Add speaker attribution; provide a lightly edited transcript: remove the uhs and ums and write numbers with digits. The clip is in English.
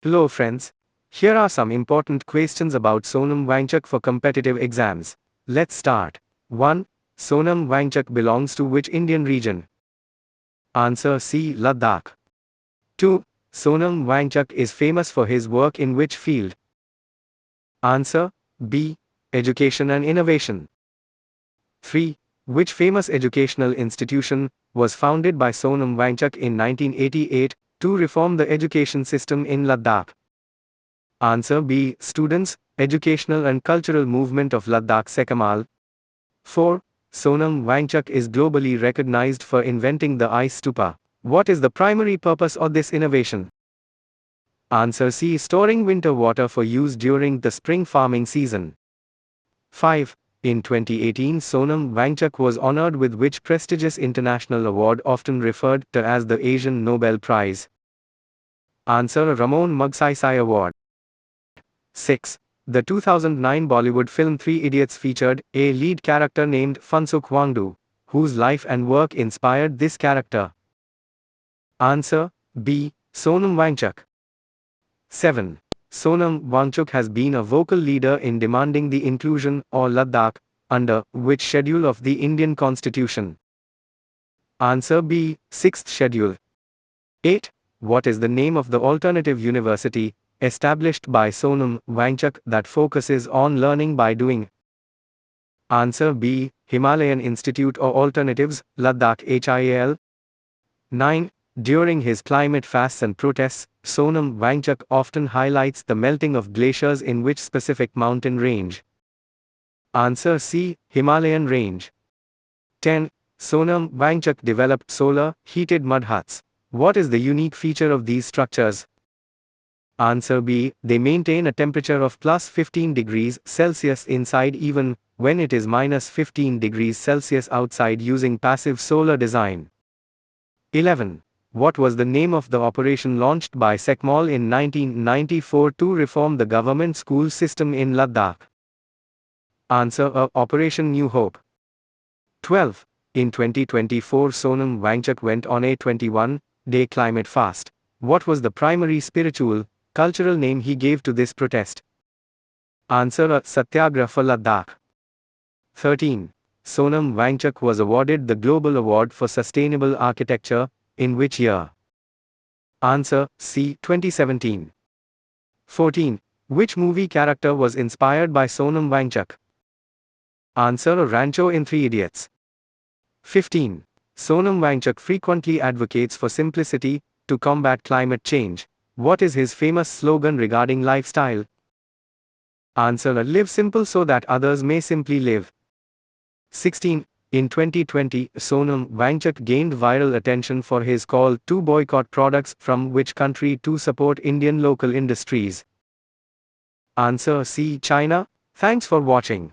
Speaker 1: Hello friends. Here are some important questions about Sonam Wangchuk for competitive exams. Let's start. 1. Sonam Wangchuk belongs to which Indian region? Answer C. Ladakh. 2. Sonam Wangchuk is famous for his work in which field? Answer B. Education and innovation. 3. Which famous educational institution was founded by Sonam Wangchuk in 1988 to reform the education system in Ladakh? Answer B. Students, Educational and Cultural Movement of Ladakh Secmol. 4. Sonam Wangchuk is globally recognized for inventing the ice stupa. What is the primary purpose of this innovation? Answer C. Storing winter water for use during the spring farming season. 5. In 2018, Sonam Wangchuk was honored with which prestigious international award often referred to as the Asian Nobel Prize? Answer Ramon Magsaysay Award. 6. The 2009 Bollywood film Three Idiots featured a lead character named Funsuk Wangdu, whose life and work inspired this character. Answer B. Sonam Wangchuk. 7. Sonam Wangchuk has been a vocal leader in demanding the inclusion of Ladakh under which schedule of the Indian Constitution? Answer B. 6th schedule. 8. What is the name of the alternative university established by Sonam Wangchuk that focuses on learning by doing? Answer B. Himalayan Institute of Alternatives, Ladakh HIAL. 9. During his climate fasts and protests, Sonam Wangchuk often highlights the melting of glaciers in which specific mountain range? Answer C. Himalayan range. 10. Sonam Wangchuk developed solar, heated mud huts. What is the unique feature of these structures? Answer B. They maintain a temperature of plus 15 degrees Celsius inside even when it is minus 15 degrees Celsius outside using passive solar design. 11. What was the name of the operation launched by Secmol in 1994 to reform the government school system in Ladakh? Answer A. Operation New Hope. 12. In 2024, Sonam Wangchuk went on a 21-day climate fast. What was the primary spiritual, cultural name he gave to this protest? Answer A. Satyagrah for Ladakh. 13. Sonam Wangchuk was awarded the Global Award for Sustainable Architecture, in which year? Answer C. 2017. 14. Which movie character was inspired by Sonam Wangchuk? Answer A. Rancho in Three Idiots. 15. Sonam Wangchuk frequently advocates for simplicity to combat climate change. What is his famous slogan regarding lifestyle? Answer A. Live simple so that others may simply live. 16. In 2020, Sonam Wangchuk gained viral attention for his call to boycott products from which country to support Indian local industries? Answer C. China. Thanks for watching.